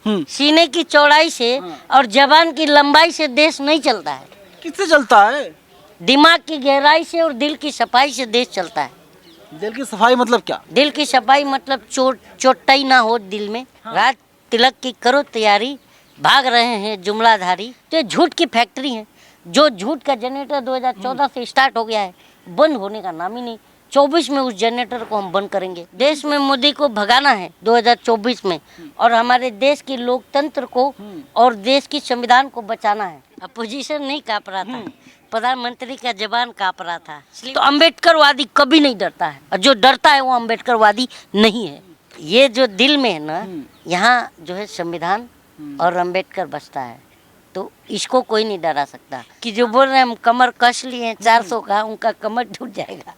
सीने की चौड़ाई से और जबान की लंबाई से देश नहीं चलता है। किससे चलता है? दिमाग की गहराई से और दिल की सफाई से देश चलता है। दिल की सफाई मतलब क्या? दिल की सफाई मतलब चोटाई ना हो दिल में। राज तिलक की करो तैयारी, भाग रहे हैं जुमलाधारी। तो ये झूठ की फैक्ट्री है। जो झूठ का जनरेटर 2014 से स्टार्ट हो गया है, बंद होने का नाम ही नहीं। 24 में उस जनरेटर को हम बंद करेंगे। देश में मोदी को भगाना है 2024 में, और हमारे देश की लोकतंत्र को और देश की संविधान को बचाना है। अपोजिशन नहीं काँप रहा था, प्रधानमंत्री का जबान काँप रहा था। तो अम्बेडकरवादी कभी नहीं डरता है, और जो डरता है वो अम्बेडकरवादी नहीं है। ये जो दिल में है ना, यहाँ जो है संविधान और अम्बेडकर बसता है, तो इसको कोई नहीं डरा सकता। कि जो बोल रहे हैं हम कमर कस लिए हैं 400 का, उनका कमर टूट जाएगा,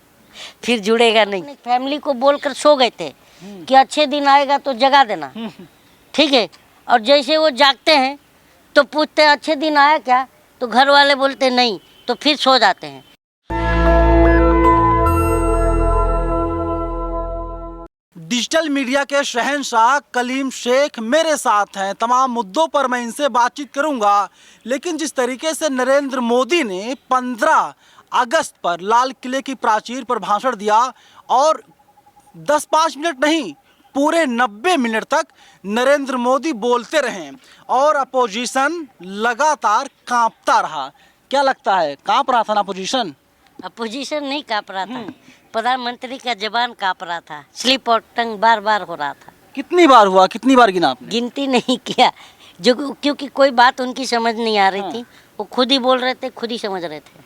फिर जुड़ेगा नहीं। फैमिली को बोलकर सो गए थे कि अच्छे दिन आएगा तो जगा देना, ठीक है। और जैसे वो जागते हैं तो पूछते हैं अच्छे दिन आया क्या, तो घर वाले बोलते नहीं, तो फिर सो जाते हैं। डिजिटल मीडिया के शहंशाह कलीम शेख मेरे साथ हैं। तमाम मुद्दों पर मैं इनसे बातचीत करूंगा, लेकिन जिस तरीके से नरेंद्र मोदी ने 15 अगस्त पर लाल किले की प्राचीर पर भाषण दिया और 10-5 मिनट नहीं, पूरे 90 मिनट तक नरेंद्र मोदी बोलते रहे और अपोजिशन लगातार कांपता रहा। क्या लगता है, कांप रहा था ना अपोजिशन? अपोजिशन नहीं काँप रहा था, प्रधानमंत्री का जबान काँप रहा था। स्लिप और टंग बार बार हो रहा था। कितनी बार हुआ, कितनी बार गिना आपने? गिनती नहीं किया, जो क्योंकि कोई बात उनकी समझ नहीं आ रही थी। वो खुद ही बोल रहे थे, खुद ही समझ रहे थे।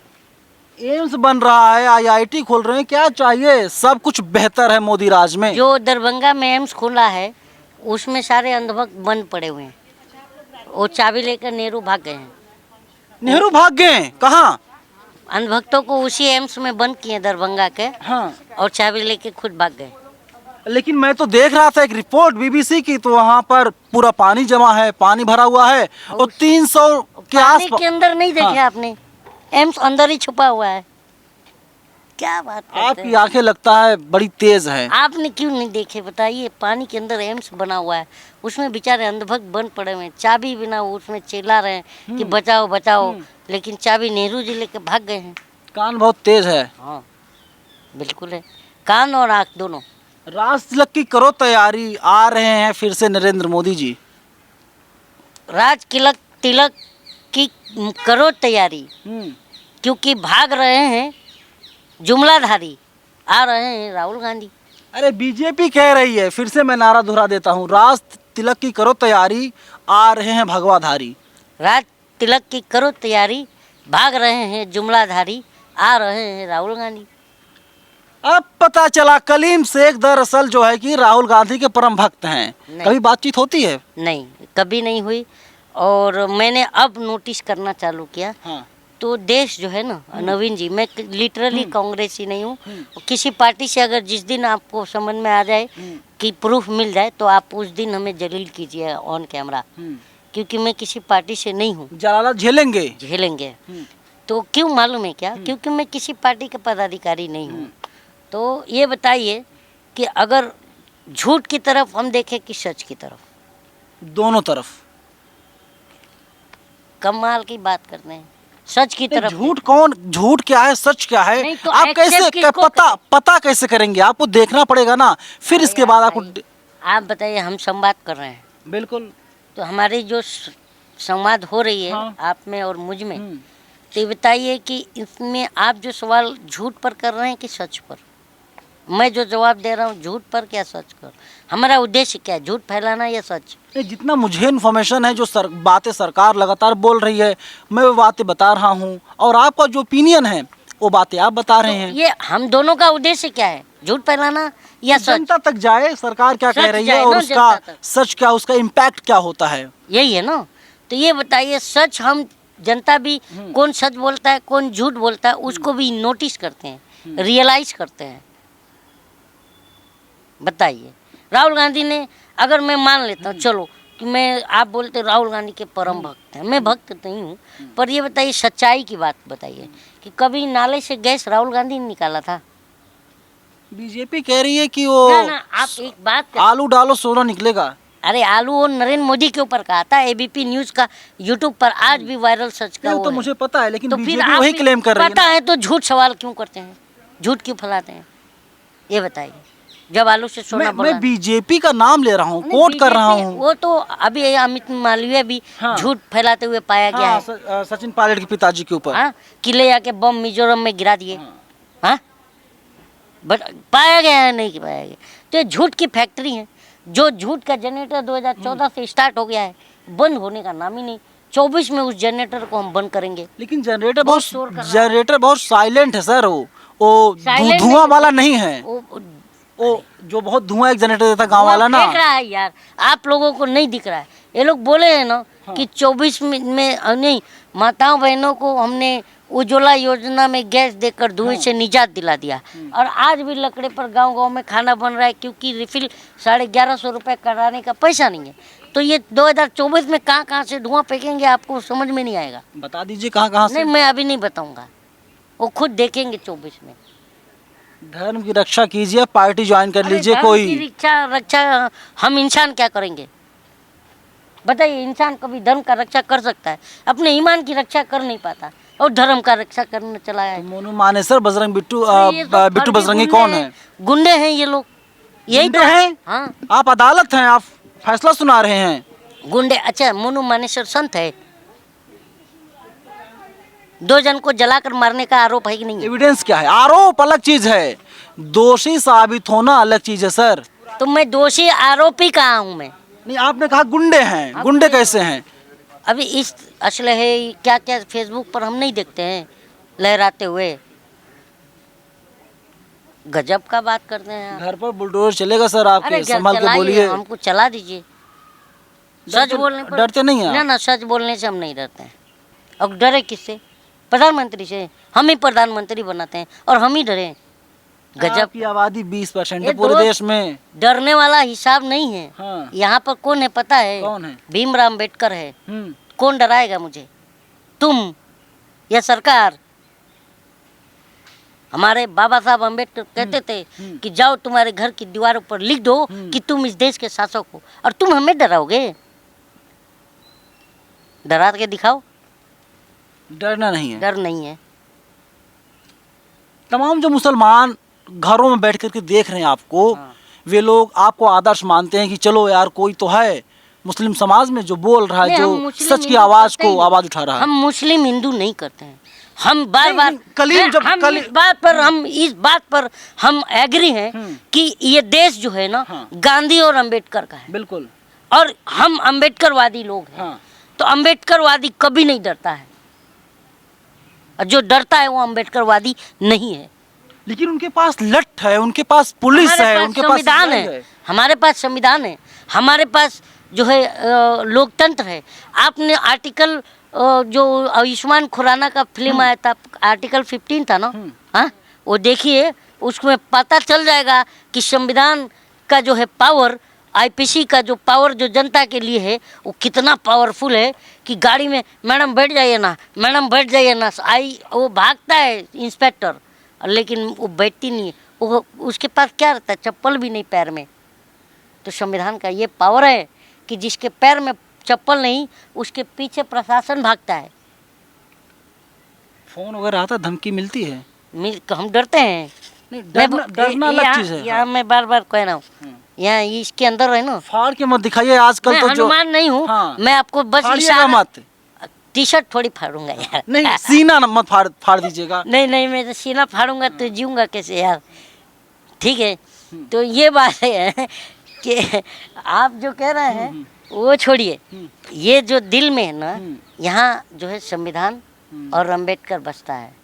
एम्स बन रहा है, आईआईटी खोल रहे हैं, क्या चाहिए? सब कुछ बेहतर है मोदी राज में। जो दरभंगा में एम्स खुला है, उसमें सारे अंधभक्त बंद पड़े हुए हैं। वो चाबी लेकर नेहरू भाग गए हैं। नेहरू भाग गए? कहाँ? अंधभक्तों को उसी एम्स में बंद किए दरभंगा के, हाँ, और चाबी लेके खुद भाग गए। लेकिन मैं तो देख रहा था एक रिपोर्ट बीबीसी की, तो वहाँ पर पूरा पानी जमा है, पानी भरा हुआ है और 300 के पानी आसपास। के अंदर नहीं देखे आपने? एम्स अंदर ही छुपा हुआ है। क्या बात करते आपकी हैं? आंखें लगता है बड़ी तेज है। आपने क्यों नहीं देखे बताइए? पानी के अंदर एम्स बना हुआ है, उसमें बेचारे अंधभक्त बंद पड़े हुए हैं, चाबी बिना उसमें चिल्ला रहे हैं कि बचाओ बचाओ, लेकिन चाबी नेहरू जी लेके भाग गए हैं। कान बहुत तेज है। हाँ बिल्कुल है, कान और आँख दोनों। राज तिलक की करो तैयारी, आ रहे हैं फिर से नरेंद्र मोदी जी। राज तिलक की करो तैयारी, क्योंकि भाग रहे हैं जुमलाधारी, आ रहे हैं राहुल गांधी। अरे बीजेपी कह रही है, फिर से मैं नारा दोहरा देता हूँ, राज तिलक की करो तैयारी, आ रहे हैं भगवाधारी। राज तिलक की करो तैयारी, भाग रहे हैं जुमलाधारी, आ रहे हैं राहुल गांधी। अब पता चला कलीम शेख दरअसल जो है कि राहुल गांधी के परम भक्त हैं। कभी बातचीत होती है? नहीं, कभी नहीं हुई। और मैंने अब नोटिस करना चालू किया। हाँ। तो देश जो है ना, नवीन जी, मैं लिटरली कांग्रेसी नहीं हूँ। किसी पार्टी से अगर जिस दिन आपको समझ में आ जाए कि प्रूफ मिल जाए, तो आप उस दिन हमें जलील कीजिए ऑन कैमरा, क्योंकि मैं किसी पार्टी से नहीं हूँ। जलाला झेलेंगे। तो क्यों मालूम है क्या? क्योंकि मैं किसी पार्टी का पदाधिकारी नहीं हूँ। तो ये बताइए कि अगर झूठ की तरफ हम देखें कि सच की तरफ? दोनों तरफ। कमाल की बात करते हैं, सच की तरफ। झूठ क्या है, सच क्या है? नहीं तो आप कैसे पता कैसे करेंगे? आपको देखना पड़ेगा ना, फिर इसके बाद आपको। आप बताइए, हम संवाद कर रहे हैं। बिल्कुल। तो हमारी जो संवाद हो रही है, हाँ। आप में और मुझ में, तो ये बताइए कि इसमें आप जो सवाल झूठ पर कर रहे हैं कि सच पर? मैं जो जवाब दे रहा हूँ झूठ पर क्या सच पर? हमारा उद्देश्य क्या है, झूठ फैलाना या सच? जितना मुझे इन्फॉर्मेशन है, जो बातें सरकार लगातार बोल रही है, मैं वो बातें बता रहा हूँ, और आपका जो ओपिनियन है वो बातें आप बता रहे हैं। ये हम दोनों का उद्देश्य क्या है, झूठ फैलाना या सच? जनता तक जाए सरकार क्या कह रही है, और उसका सच क्या, उसका इम्पैक्ट क्या होता है, यही है ना। तो ये बताइए, सच हम जनता भी, कौन सच बोलता है कौन झूठ बोलता है, उसको भी नोटिस करते हैं, रियलाइज करते हैं। बताइए, राहुल गांधी ने, अगर मैं मान लेता हूँ, चलो कि मैं, आप बोलते राहुल गांधी के परम भक्त हैं, मैं भक्त नहीं हूँ, पर ये बताइए सच्चाई की बात बताइए कि कभी नाले से गैस राहुल गांधी ने निकाला था? बीजेपी कह रही है कि वो ना, आप एक बात आलू डालो सोना निकलेगा। अरे आलू और नरेंद्र मोदी के ऊपर कहा था, एबीपी न्यूज का यूट्यूब पर आज भी वायरल सर्च का नहीं, वो तो है। मुझे पता है, लेकिन तो फिर बीजेपी आप वही क्लेम कर रही है पता ना। है तो झूठ सवाल क्यों करते हैं, झूठ क्यों फैलाते हैं, ये बताइए। जब आलू से सोना बोला, मैं बीजेपी का नाम ले रहा हूँ, नहीं, कोट कर रहा बीजेपी हूँ। वो तो अभी ये अमित मालवीय भी हाँ। झूठ फैलाते हुए पाया गया हाँ, है। सचिन पायलट के पिताजी के ऊपर। हाँ, किले आके बम मिजोरम में गिरा दिए। हाँ। हाँ, बट पाया गया है, नहीं पाया गया। तो ये झूठ की फैक्ट्री है। जो झूठ का जनरेटर 2014 से स्टार्ट हो गया है, बंद होने का नाम ही नहीं। 24 में उस जनरेटर को हम बंद करेंगे। लेकिन जनरेटर बहुत शोर कर रहा है। जनरेटर बहुत साइलेंट है सर, वो Silent धुआं नहीं, वाला नहीं है। वो वो जो बहुत धुआं एक जनरेटर देता गांव वाला ना। फेंक रहा है यार, आप लोगों को नहीं दिख रहा है। ये लोग बोले हैं ना कि 24 में नहीं, माताओं बहनों को हमने उज्ज्वला योजना में गैस देकर धुएं से निजात दिला दिया, और आज भी लकड़े पर गांव-गांव में खाना बन रहा है, क्योंकि रिफिल 1150 रुपये कराने का पैसा नहीं है। तो ये 2024 में कहाँ से धुआं फेंकेंगे, आपको समझ में नहीं आएगा। बता दीजिए कहाँ से। नहीं, मैं अभी नहीं बताऊंगा, वो खुद देखेंगे 24 में। धर्म की रक्षा कीजिए, पार्टी ज्वाइन कर अरे लीजिए धर्म कोई। की रक्षा हम इंसान क्या करेंगे बताइए। इंसान कभी धर्म का रक्षा कर सकता है, अपने ईमान की रक्षा कर नहीं पाता, और धर्म का रक्षा करने चला है। मोनू मानेसर, बजरंग बिट्टू, ये तो बिट्टू फर्जी बजरंगी गुंडे कौन हैं, है? गुंडे हैं ये लोग, यही तो गुंडे हैं? हाँ, आप अदालत हैं, आप फैसला सुना रहे हैं। गुंडे। अच्छा, मोनू मानेसर संत है? 2 जन को जलाकर मारने का आरोप है कि नहीं है? एविडेंस क्या है? आरोप अलग चीज है, दोषी साबित होना अलग चीज है सर। तो मैं दोषी आरोपी कहाँ हूँ मैं? नहीं, आपने कहा गुंडे हैं, गुंडे कैसे हैं? अभी इस असलहे क्या क्या फेसबुक पर हम नहीं देखते हैं लहराते हुए, गजब का बात करते हैं आप। घर पर बुलडोजर चलेगा सर आपके, अरे घर संभाल के चलाइए, बोलिए। हमको चला दीजिए। सच बोलने पर डरते नहीं हैं आप? ना ना, सच बोलने से हम नहीं डरते हैं। और डरे किससे? प्रधानमंत्री से। हम ही प्रधानमंत्री बनाते हैं और हम ही डरे। गजब। आपकी आबादी 20% ये है पूरे दो- देश में। डरने वाला हिसाब नहीं है। हाँ। यहाँ पर कौन है पता है? कौन है? भीमराव अम्बेडकर है। हम्म। कौन डराएगा मुझे? तुम या सरकार? हमारे बाबा साहब अम्बेडकर कहते थे कि जाओ तुम्हारे घर की दीवारों पर लिख दो कि तुम इस देश के शासक हो, और तुम हमें डराओगे? डरा के दिखाओ। डरना नहीं है। डर नहीं है। तमाम जो मुसलमान घरों में बैठ करके देख रहे हैं आपको, हाँ। वे लोग आपको आदर्श मानते हैं कि चलो यार कोई तो है मुस्लिम समाज में जो बोल रहा है, नहीं, हम जो मुस्लिम सच की हिंदू आवाज करते ही को नहीं। आवाज उठा रहा है। हम मुस्लिम हिंदू नहीं करते हैं। हम बार नहीं, बार नहीं, कलीम जब- हम कली- इस बात पर हम एग्री हैं कि ये देश जो है ना, हाँ। गांधी और अंबेडकर का है, बिल्कुल। और हम अंबेडकरवादी लोग हैं। हाँ। तो अंबेडकरवादी कभी नहीं डरता है, और जो डरता है वो अंबेडकरवादी नहीं है। लेकिन उनके पास लठ है, उनके पास पुलिस हमारे है, पास उनके पास संविधान न्याय है, हमारे पास संविधान है, हमारे पास जो है लोकतंत्र है। आपने आर्टिकल जो आयुष्मान खुराना का फिल्म आया था, आर्टिकल 15 था ना, हाँ, वो देखिए, उसमें पता चल जाएगा कि संविधान का जो है पावर, आईपीसी का जो पावर जो जनता के लिए है, वो कितना पावरफुल है कि गाड़ी में मैडम बैठ जाइए ना, मैडम बैठ जाइए ना, वो भागता है इंस्पेक्टर, लेकिन वो बैठती नहीं है। वो उसके पास क्या रहता है? चप्पल भी नहीं पैर में। तो संविधान का ये पावर है कि जिसके पैर में चप्पल नहीं, उसके पीछे प्रशासन भागता है। फोन वगैरह आता, धमकी मिलती है? हम डरते हैं। नहीं, डरना अलग चीज है। यहाँ मैं बार बार कह रहा हूँ, यहाँ इसके अंदर है ना, फाड़ के मत दिखाइए, आजकल मैं तो जो हनुमान नहीं हूँ। हाँ। मैं आपको बस फाड़िएगा मत। टी शर्ट थोड़ी फाड़ूंगा यार। नहीं, सीना मत फाड़ दीजिएगा। नहीं, मैं तो सीना फाड़ूंगा तो जीऊंगा कैसे यार? ठीक है, तो ये बात है कि आप जो कह रहे हैं वो छोड़िए। ये जो दिल में है ना, यहाँ जो है संविधान और अंबेडकर बसता है,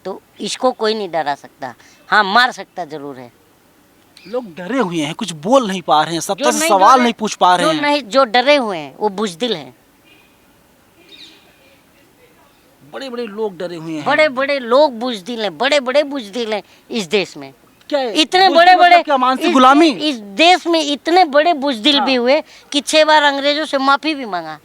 तो इसको कोई नहीं डरा सकता। हाँ, मार सकता जरूर है। लोग डरे हुए हैं, कुछ बोल नहीं पा रहे हैं, सत्ता जो से नहीं सवाल डरे- नहीं पूछ पा रहे जो हैं। नहीं, जो डरे हुए हैं वो बुजदिल हैं। बड़े बड़े लोग डरे हुए हैं। बड़े बड़े लोग बुजदिल हैं, बड़े बड़े बुजदिल हैं इस देश में। क्या है? इतने बुजदिल बड़े मतलब बड़े क्या, मानसिक गुलामी? इस देश में इतने बड़े बुजदिल भी हुए कि 6 बार अंग्रेजों से माफी भी मांगा।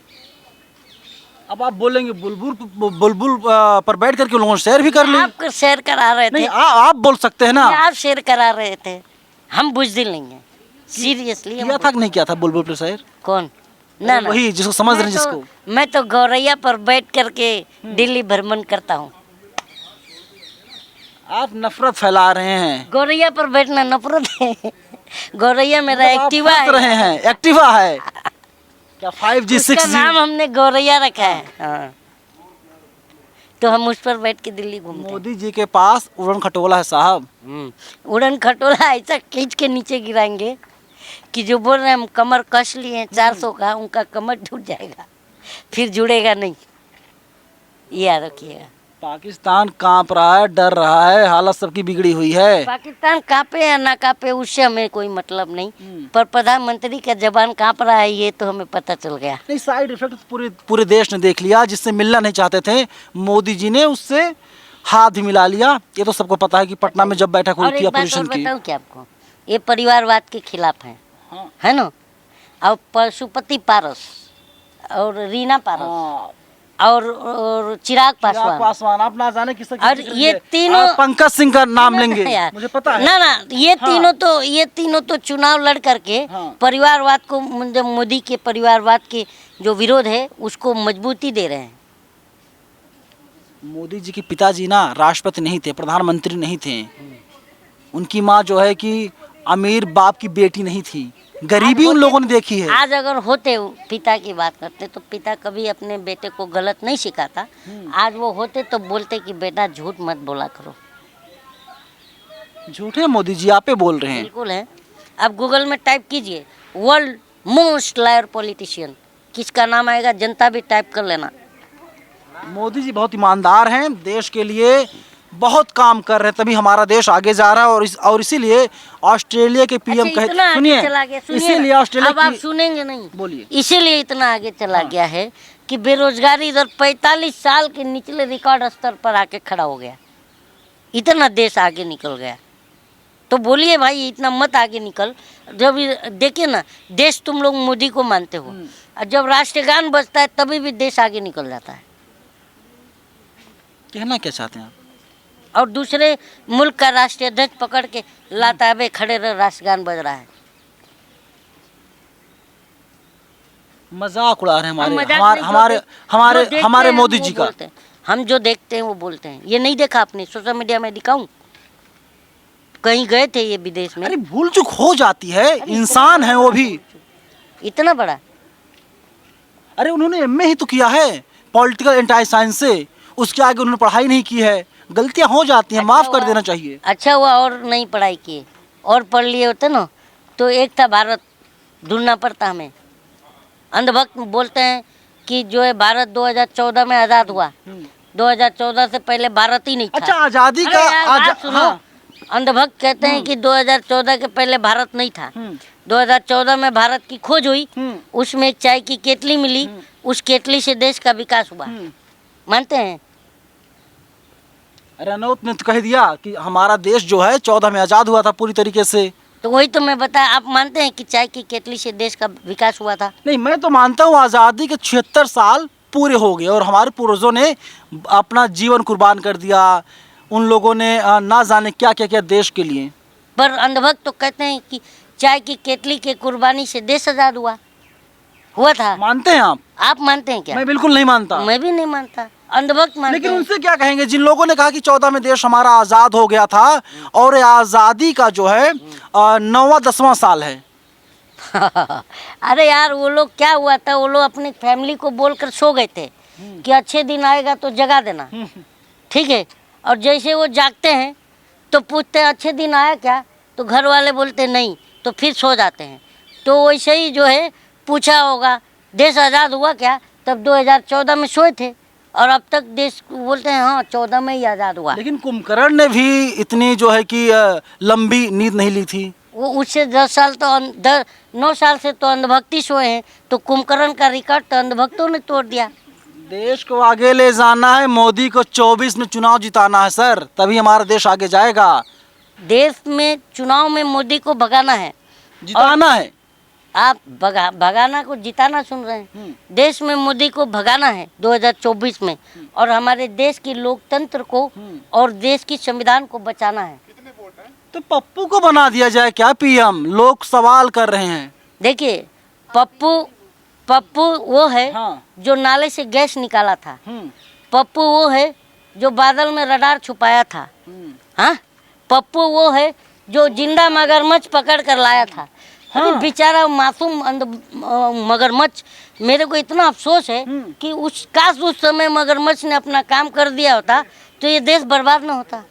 अब आप बोलेंगे बुलबुल पर बैठ करके लोगों ने शेयर भी कर ली। आप शेयर करा रहे थे। नहीं, आप बोल सकते हैं ना। आप शेयर करा रहे थे। हम बुजदिल नहीं हैं। सीरियसली किया था कि नहीं किया था बुलबुल पर शायर? कौन? ना ना, वही जिसको समझ रहे हैं, मैं तो- जिसको मैं तो गौरैया पर बैठ करके दिल्ली भ्रमण करता हूँ। आप नफरत फैला रहे हैं। गौरैया पर बैठना नफरत है? गौरैया मेरा मतलब आप एक्टिवा फंस रहे है, हैं, एक्टिवा है क्या? 5G उसका 6G? नाम हमने गौरैया रखा है। हाँ, तो हम उस पर बैठ के दिल्ली घूमते हैं। मोदी जी के पास उड़न खटोला है साहब। उड़न खटोला ऐसा खींच के नीचे गिराएंगे कि जो बोल रहे हैं हम कमर कस लिए हैं 400 का, उनका कमर टूट जाएगा, फिर जुड़ेगा नहीं। ये याद रखिएगा। पाकिस्तान कांप रहा है, डर रहा है, हालत सबकी बिगड़ी हुई है। पाकिस्तान कांपे या ना कांपे उससे हमें कोई मतलब नहीं, पर प्रधानमंत्री का जबान कांप रहा है ये तो हमें पता चल गया। नहीं, साइड इफेक्ट पूरे पूरे देश ने देख लिया। जिससे मिलना नहीं चाहते थे मोदी जी ने उससे हाथ भी मिला लिया। ये तो सबको पता है कि पटना में जब बैठक हुई और थी एक बात अपोजिशन और की। बताऊं क्या आपको, ये परिवारवाद के खिलाफ है, हाँ। है ना। और पशुपति पारस और रीना पारस हाँ, और चिराग चिराग पासवान, पासवान, आप ना जाने किसका और जिक्र ये किए। तीनों- आप पंकज सिंह का नाम लेंगे, यार, मुझे पता है। ना ना, ये हाँ। तीनों तो चुनाव लड़ करके हाँ। परिवारवाद को, मतलब मोदी के परिवारवाद के जो विरोध है उसको मजबूती दे रहे हैं। मोदी जी के पिताजी ना राष्ट्रपति नहीं थे, प्रधानमंत्री नहीं थे। उनकी माँ जो है कि अमीर बाप की बेटी नहीं थी, गरीबी उन लोगों ने देखी है। आज अगर होते पिता की बात करते तो पिता कभी अपने बेटे को गलत नहीं सिखाता। आज वो होते तो बोलते कि बेटा झूठ मत बोला करो। झूठे मोदी जी आप ही बोल रहे हैं। बिल्कुल है। आप गूगल में टाइप कीजिए वर्ल्ड मोस्ट लायर पॉलिटिशियन, किसका नाम आएगा, जनता भी टाइप कर लेना। मोदी जी बहुत ईमानदार हैं, देश के लिए बहुत काम कर रहे हैं, तभी हमारा देश आगे जा रहा है। और इसीलिए ऑस्ट्रेलिया के पीएम अच्छा, कहते, इतना आगे सुनिए, चला गया, सुनिए इसीलिए ना। ऑस्ट्रेलिया अब आप की, सुनेंगे नहीं, बोलिए। इसीलिए इतना आगे चला गया है कि बेरोजगारी दर 45 साल के निचले रिकॉर्ड स्तर पर आके खड़ा हो गया। इतना देश आगे निकल गया। तो बोलिए भाई इतना मत आगे निकल। जब देखिए ना, देश तुम लोग मोदी को मानते हो, और जब राष्ट्रगान बजता है तभी भी देश आगे निकल जाता है। कहना क्या चाहते हैं आप? और दूसरे मुल्क का राष्ट्रीय ध्वज पकड़ के लाता है, बे खड़े रह, राष्ट्रगान बज रहा है। मजाक उड़ा रहे हैं हम हमारे मजाक हमारे नहीं, जो हमारे देख- हमारे जो देखते हमारे हैं मोदी हम जी वो का। बोलते हैं। हम जो देखते हैं वो बोलते हैं। ये नहीं देखा आपने, सोशल मीडिया में दिखाऊं, कहीं गए थे ये विदेश में। अरे भूल चूक हो जाती है, इंसान है वो भी। इतना बड़ा, अरे उन्होंने एमए ही तो किया है पॉलिटिकल एंटी साइंस से, उसके आगे उन्होंने पढ़ाई नहीं की है। गलतियां हो जाती हैं, माफ कर देना चाहिए। अच्छा हुआ और नहीं पढ़ाई किए, और पढ़ लिए होते ना तो एक था भारत ढूंढना पड़ता हमें। अंधभक्त बोलते हैं कि जो है भारत 2014 में आज़ाद हुआ, 2014 से पहले भारत ही नहीं था। अच्छा, आजादी अरे का यार, बात सुनो। हाँ। अंधभक्त कहते हैं कि 2014 के पहले भारत नहीं था। 2014 में भारत की खोज हुई, उसमें एक चाय की केतली मिली, उस केतली से देश का विकास हुआ। मानते हैं? रनौत ने तो कह दिया कि हमारा देश जो है 14 में आजाद हुआ था पूरी तरीके से। तो वही तो मैं बताया। आप मानते हैं कि चाय की केतली से देश का विकास हुआ था? नहीं, मैं तो मानता हूँ आज़ादी के 76 साल पूरे हो गए और हमारे पूर्वजों ने अपना जीवन कुर्बान कर दिया। उन लोगों ने ना जाने क्या क्या किया देश के लिए। पर अंधभक्त तो कहते हैं कि चाय की केतली के कुर्बानी से देश आजाद हुआ था। मानते हैं आप मानते हैं क्या? मैं बिल्कुल नहीं मानता। मैं भी नहीं मानता, अंधभक्त मानते लेकिन हैं। उनसे क्या कहेंगे जिन लोगों ने कहा कि 14 में देश हमारा आज़ाद हो गया था और ये आज़ादी का जो है 9वां 10वां साल है। अरे यार, वो लोग क्या हुआ था, वो लोग अपनी फैमिली को बोलकर सो गए थे कि अच्छे दिन आएगा तो जगा देना, ठीक है। और जैसे वो जागते हैं तो पूछते हैं अच्छे दिन आया क्या, तो घर वाले बोलते नहीं, तो फिर सो जाते हैं। तो वैसे ही जो है पूछा होगा देश आज़ाद हुआ क्या, तब 2014 में सोए थे और अब तक देश बोलते हैं हाँ 14 में ही आज़ाद हुआ। लेकिन कुंभकर्ण ने भी इतनी जो है कि लंबी नींद नहीं ली थी। वो उससे 10 साल तो 9 साल से तो अंधभक्ति सोए हैं, तो कुंभकर्ण का रिकॉर्ड तो अंधभक्तों ने तोड़ दिया। देश को आगे ले जाना है, मोदी को 24 में चुनाव जिताना है सर, तभी हमारा देश आगे जाएगा। देश में चुनाव में मोदी को भगाना है, जिताना है। आप भगाना को जिताना सुन रहे हैं। देश में मोदी को भगाना है 2024 में, और हमारे देश की लोकतंत्र को और देश की संविधान को बचाना है। तो तो पप्पू को बना दिया जाए क्या पीएम, लोग सवाल कर रहे हैं। देखिए पप्पू वो है हाँ। जो नाले से गैस निकाला था। हम्म, पप्पू वो है जो बादल में रडार छुपाया था। हाँ, पप्पू वो है जो जिंदा मगरमच्छ पकड़ कर लाया था। हाँ। अरे बेचारा मासूम मगरमच्छ, मेरे को इतना अफसोस है कि काश उस समय मगरमच्छ ने अपना काम कर दिया होता तो ये देश बर्बाद न होता।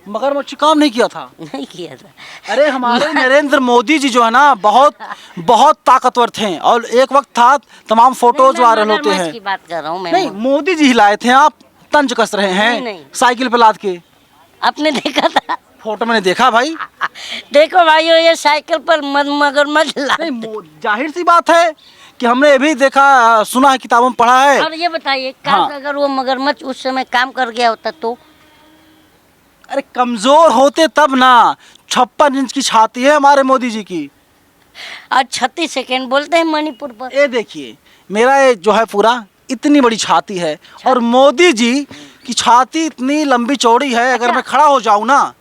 मगरमच्छ काम नहीं किया था। नहीं किया था। अरे हमारे नरेंद्र मोदी जी जो है ना बहुत बहुत ताकतवर थे और एक वक्त था तमाम फोटोज मैं वायरल होते मगरमच्छ हैं। की बात कर रहा हूँ मैं। नहीं, मोदी जी हिलाए थे, आप तंज कस रहे हैं। नहीं। साइकिल पे लाद के। आपने देखा था? फोटो मैंने देखा भाई। देखो भाइयों, ये साइकिल पर मगरमच्छ नहीं, जाहिर सी बात है कि हमने ये भी देखा, सुना है, किताबों में पढ़ा है। और ये बताइए, हाँ। काश अगर वो मगरमच्छ उस समय काम कर गया होता तो? अरे कमजोर होते तब ना। 56 इंच की छाती है हमारे मोदी जी की। आज 36 सेकेंड बोलते हैं मणिपुर पर। ये देखिए, मेरा ये जो है पूरा इतनी बड़ी छाती है और मोदी जी की छाती इतनी लंबी चौड़ी है, अगर मैं खड़ा हो जाऊं ना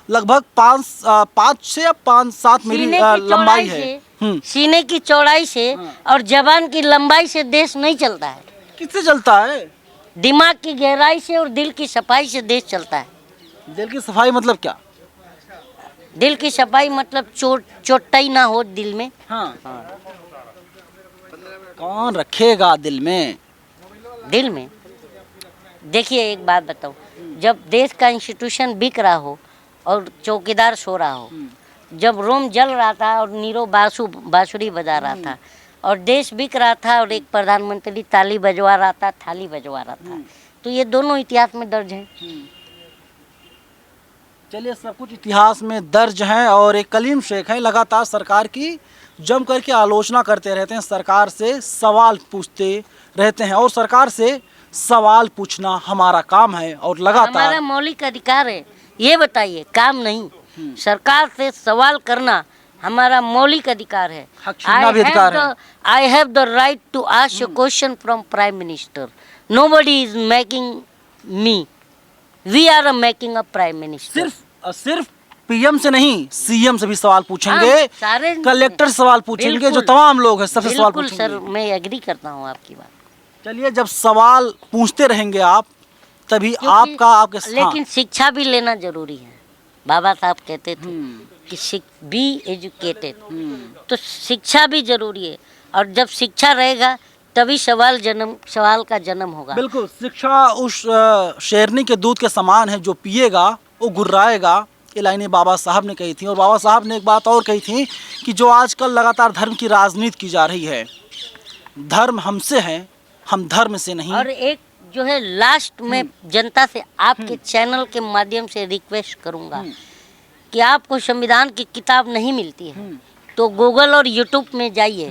लगभग 5 से या 5-7 मिली सीने की लंबाई चौड़ाई है। से, सीने की चौड़ाई से और जबान की लंबाई से देश नहीं चलता है। किससे चलता है? दिमाग की गहराई से और दिल की सफाई से देश चलता है। दिल की सफाई मतलब क्या? दिल की सफाई मतलब चोटाई ना हो दिल में। हाँ। कौन रखेगा दिल में? दिल में देखिए, एक बात बताओ, जब देश का इंस्टीट्यूशन बिक रहा हो और चौकीदार सो रहा हो, जब रोम जल रहा था और नीरो बांसुरी बजा रहा था और देश बिक रहा था और एक प्रधानमंत्री ताली बजवा रहा था, थाली बजवा रहा था, तो ये दोनों इतिहास में दर्ज हैं। चलिए, सब कुछ इतिहास में दर्ज है। और एक कलीम शेख है, लगातार सरकार की जम करके आलोचना करते रहते हैं, सरकार से सवाल पूछते रहते हैं और सरकार से सवाल पूछना हमारा काम है और लगातार हमारा मौलिक अधिकार है। ये बताइए, काम नहीं, सरकार से सवाल करना हमारा मौलिक अधिकार है। हक छीनना भी अधिकार है। I have the right to ask a question from prime minister. Nobody is making me, we are making a prime minister. सिर्फ पीएम से नहीं, सीएम से भी सवाल पूछेंगे, हाँ, सारे कलेक्टर सवाल पूछेंगे, जो बिल्कुल। तमाम लोग हैं सबसे सवाल बिल्कुल पूछेंगे। सर, मैं एग्री करता हूँ आपकी बात। चलिए, जब सवाल पूछते रहेंगे आप तभी क्योंकि- आपके लेकिन शिक्षा भी लेना जरूरी है। बाबा साहब कहते थे कि बी एजुकेटेड, तो शिक्षा भी जरूरी है और जब शिक्षा रहेगा तभी सवाल का जन्म होगा। बिल्कुल, शिक्षा उस शेरनी के दूध के समान है, जो पिएगा वो गुर्राएगा। ये लाइनें बाबा साहब ने कही थी। और बाबा साहब ने एक बात और कही थी कि जो आजकल लगातार धर्म की राजनीति की जा रही है, धर्म हमसे है, हम धर्म से नहीं। और एक जो है लास्ट में जनता से आपके चैनल के माध्यम से रिक्वेस्ट करूंगा कि आपको संविधान की किताब नहीं मिलती है तो गूगल और यूट्यूब में जाइए।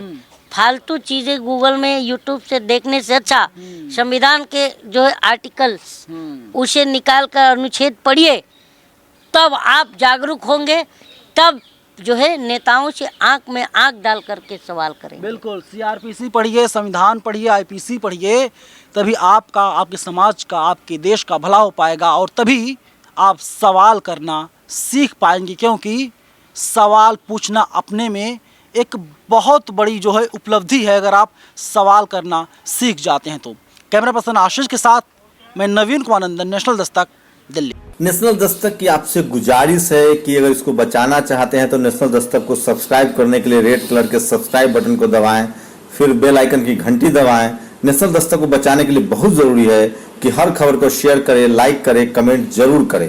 फालतू चीज़ें गूगल में यूट्यूब से देखने से अच्छा संविधान के जो है आर्टिकल्स उसे निकाल कर अनुच्छेद पढ़िए, तब आप जागरूक होंगे, तब जो है नेताओं से आंख में आंख डाल करके सवाल करेंगे। बिल्कुल, सीआरपीसी पढ़िए, संविधान पढ़िए, आईपीसी पढ़िए, तभी आपका, आपके समाज का, आपके देश का भला हो पाएगा और तभी आप सवाल करना सीख पाएंगे। क्योंकि सवाल पूछना अपने में एक बहुत बड़ी जो है उपलब्धि है, अगर आप सवाल करना सीख जाते हैं तो। कैमरा पर्सन आशीष के साथ मैं नवीन कुमार नंदन, नेशनल दस्तक, दिल्ली। नेशनल दस्तक की आपसे गुजारिश है कि अगर इसको बचाना चाहते हैं तो नेशनल दस्तक को सब्सक्राइब करने के लिए रेड कलर के सब्सक्राइब बटन को दबाएं, फिर बेल आइकन की घंटी दबाएं। नेशनल दस्तक को बचाने के लिए बहुत जरूरी है कि हर खबर को शेयर करें, लाइक करें, कमेंट जरूर करें।